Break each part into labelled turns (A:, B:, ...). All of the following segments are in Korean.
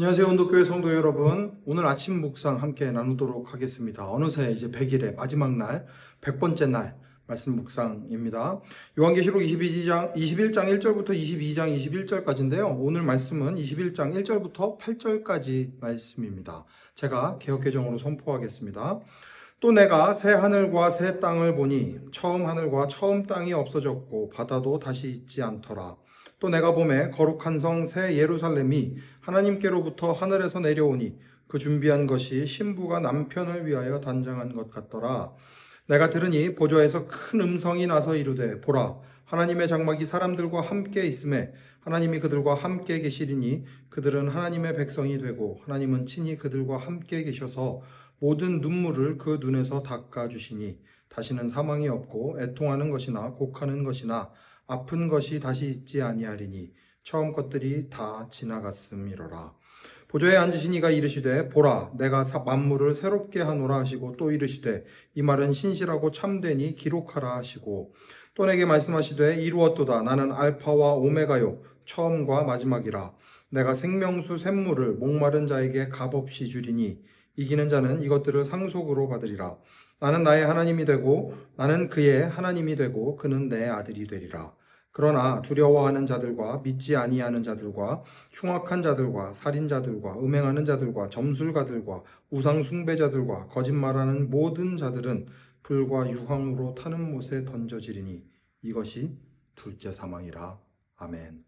A: 안녕하세요. 온도교회 성도 여러분. 오늘 아침 묵상 함께 나누도록 하겠습니다. 어느새 이제 100일의 마지막 날, 100번째 날 말씀 묵상입니다. 요한계시록 21장 1절부터 22장 21절까지인데요. 오늘 말씀은 21장 1절부터 8절까지 말씀입니다. 제가 개역개정으로 선포하겠습니다. 또 내가 새 하늘과 새 땅을 보니 처음 하늘과 처음 땅이 없어졌고 바다도 다시 있지 않더라. 또 내가 보매 거룩한 성 새 예루살렘이 하나님께로부터 하늘에서 내려오니 그 준비한 것이 신부가 남편을 위하여 단장한 것 같더라. 내가 들으니 보좌에서 큰 음성이 나서 이르되 보라 하나님의 장막이 사람들과 함께 있음에 하나님이 그들과 함께 계시리니 그들은 하나님의 백성이 되고 하나님은 친히 그들과 함께 계셔서 모든 눈물을 그 눈에서 닦아주시니 다시는 사망이 없고 애통하는 것이나 곡하는 것이나 아픈 것이 다시 있지 아니하리니 처음 것들이 다 지나갔음이로라. 보좌에 앉으신 이가 이르시되 보라 내가 만물을 새롭게 하노라 하시고 또 이르시되 이 말은 신실하고 참되니 기록하라 하시고 또 내게 말씀하시되 이루었도다 나는 알파와 오메가요 처음과 마지막이라. 내가 생명수 샘물을 목마른 자에게 값없이 주리니 이기는 자는 이것들을 상속으로 받으리라. 나는 나의 하나님이 되고 나는 그의 하나님이 되고 그는 내 아들이 되리라. 그러나 두려워하는 자들과 믿지 아니하는 자들과 흉악한 자들과 살인자들과 음행하는 자들과 점술가들과 우상 숭배자들과 거짓말하는 모든 자들은 불과 유황으로 타는 못에 던져지리니 이것이 둘째 사망이라. 아멘.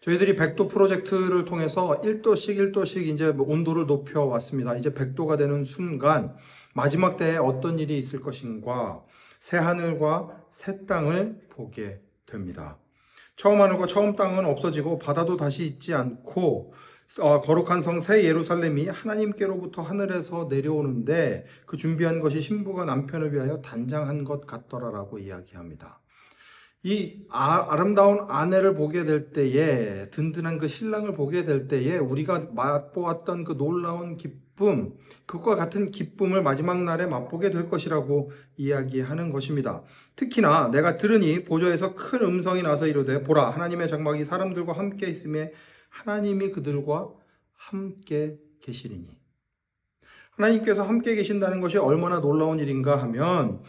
A: 저희들이 100도 프로젝트를 통해서 1도씩 이제 온도를 높여 왔습니다. 이제 100도가 되는 순간 마지막 때에 어떤 일이 있을 것인가 새 하늘과 새 땅을 보게 됩니다. 처음 하늘과 처음 땅은 없어지고 바다도 다시 있지 않고 거룩한 성 새 예루살렘이 하나님께로부터 하늘에서 내려오는데 그 준비한 것이 신부가 남편을 위하여 단장한 것 같더라라고 이야기합니다. 이 아름다운 아내를 보게 될 때에 든든한 그 신랑을 보게 될 때에 우리가 맛보았던 그 놀라운 기쁨, 그것과 같은 기쁨을 마지막 날에 맛보게 될 것이라고 이야기하는 것입니다. 특히나 내가 들으니 보좌에서 큰 음성이 나서 이르되 보라 하나님의 장막이 사람들과 함께 있음에 하나님이 그들과 함께 계시리니. 하나님께서 함께 계신다는 것이 얼마나 놀라운 일인가 하면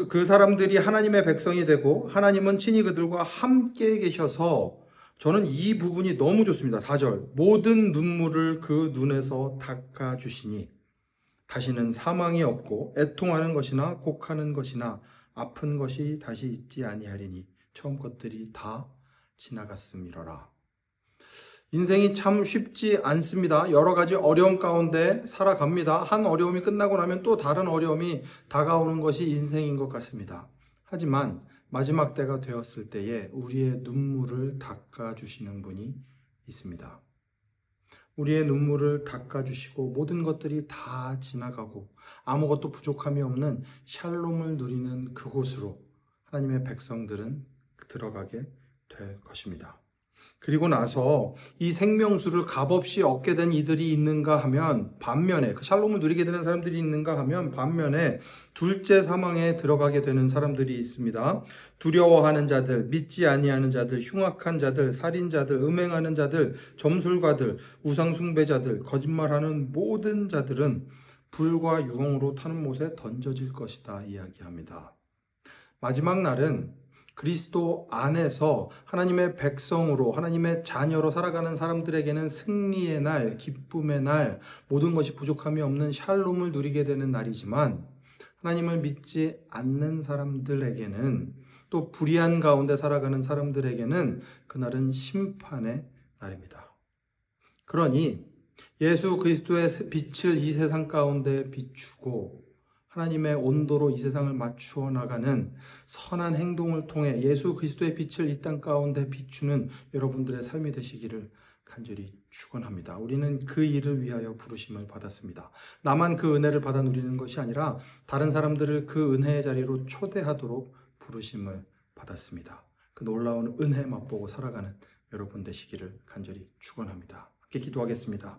A: 그 사람들이 하나님의 백성이 되고 하나님은 친히 그들과 함께 계셔서 저는 이 부분이 너무 좋습니다. 4절 모든 눈물을 그 눈에서 닦아주시니 다시는 사망이 없고 애통하는 것이나 곡하는 것이나 아픈 것이 다시 있지 아니하리니 처음 것들이 다 지나갔음이로라. 인생이 참 쉽지 않습니다. 여러 가지 어려움 가운데 살아갑니다. 한 어려움이 끝나고 나면 또 다른 어려움이 다가오는 것이 인생인 것 같습니다. 하지만 마지막 때가 되었을 때에 우리의 눈물을 닦아주시는 분이 있습니다. 우리의 눈물을 닦아주시고 모든 것들이 다 지나가고 아무것도 부족함이 없는 샬롬을 누리는 그곳으로 하나님의 백성들은 들어가게 될 것입니다. 그리고 나서 이 생명수를 값없이 얻게 된 이들이 있는가 하면 반면에 그 샬롬을 누리게 되는 사람들이 있는가 하면 반면에 둘째 사망에 들어가게 되는 사람들이 있습니다. 두려워하는 자들, 믿지 아니하는 자들, 흉악한 자들, 살인자들, 음행하는 자들, 점술가들, 우상숭배자들, 거짓말하는 모든 자들은 불과 유황으로 타는 못에 던져질 것이다 이야기합니다. 마지막 날은 그리스도 안에서 하나님의 백성으로 하나님의 자녀로 살아가는 사람들에게는 승리의 날, 기쁨의 날, 모든 것이 부족함이 없는 샬롬을 누리게 되는 날이지만 하나님을 믿지 않는 사람들에게는 또 불의한 가운데 살아가는 사람들에게는 그날은 심판의 날입니다. 그러니 예수 그리스도의 빛을 이 세상 가운데 비추고 하나님의 온도로 이 세상을 맞추어 나가는 선한 행동을 통해 예수 그리스도의 빛을 이 땅 가운데 비추는 여러분들의 삶이 되시기를 간절히 축원합니다. 우리는 그 일을 위하여 부르심을 받았습니다. 나만 그 은혜를 받아 누리는 것이 아니라 다른 사람들을 그 은혜의 자리로 초대하도록 부르심을 받았습니다. 그 놀라운 은혜 맛보고 살아가는 여러분 되시기를 간절히 축원합니다. 함께 기도하겠습니다.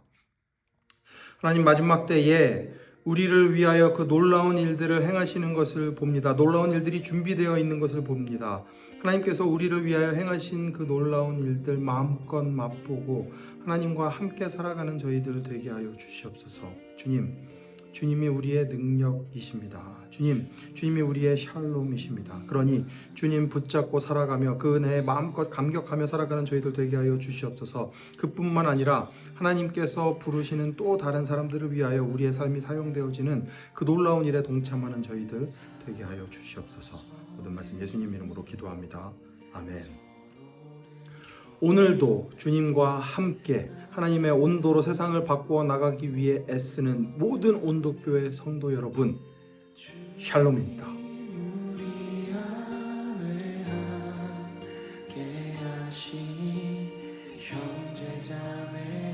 A: 하나님 마지막 때에 우리를 위하여 그 놀라운 일들을 행하시는 것을 봅니다. 놀라운 일들이 준비되어 있는 것을 봅니다. 하나님께서 우리를 위하여 행하신 그 놀라운 일들 마음껏 맛보고 하나님과 함께 살아가는 저희들 되게 하여 주시옵소서. 주님이 우리의 능력이십니다. 주님이 우리의 샬롬이십니다. 그러니 주님 붙잡고 살아가며 그 은혜에 마음껏 감격하며 살아가는 저희들 되게 하여 주시옵소서. 그뿐만 아니라 하나님께서 부르시는 또 다른 사람들을 위하여 우리의 삶이 사용되어지는 그 놀라운 일에 동참하는 저희들 되게 하여 주시옵소서. 모든 말씀 예수님 이름으로 기도합니다. 아멘. 오늘도 주님과 함께 하나님의 온도로 세상을 바꾸어 나가기 위해 애쓰는 모든 온도교회 성도 여러분, 샬롬입니다.
B: 우리 안에 함께 하시니 형제자매의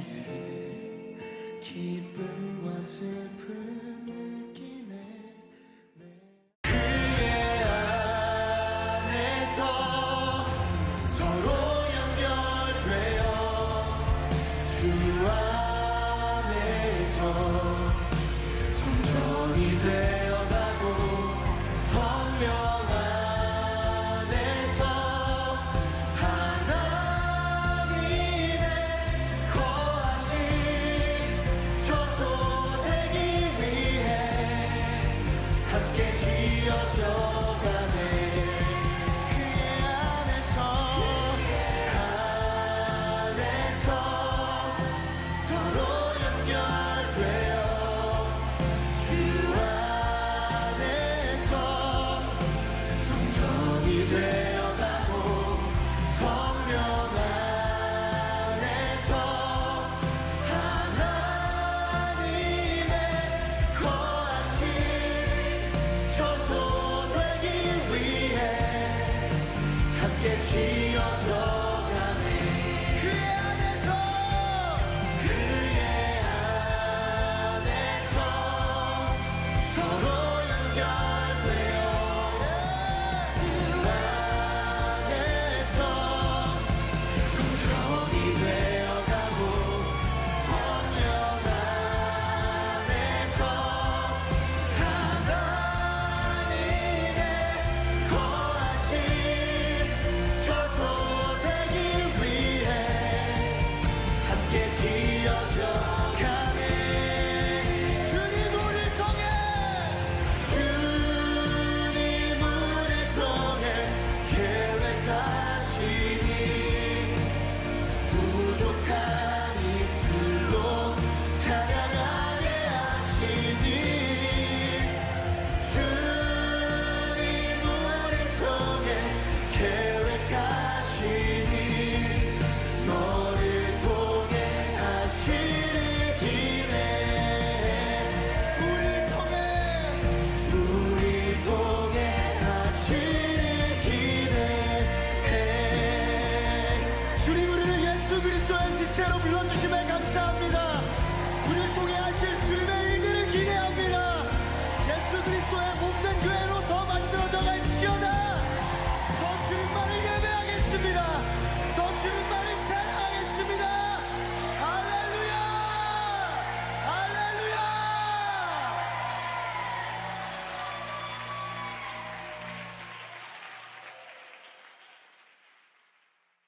B: 기쁨과 슬픔 느끼네. 그의 안에서 서로 연결되어 주 안에서 성전이 되어가고 성령 안에서 하나님의 거하신 처소 되기 위해 함께 지어져가네. 그의 안에서 서로 연결되어 주 안에서 성전이 되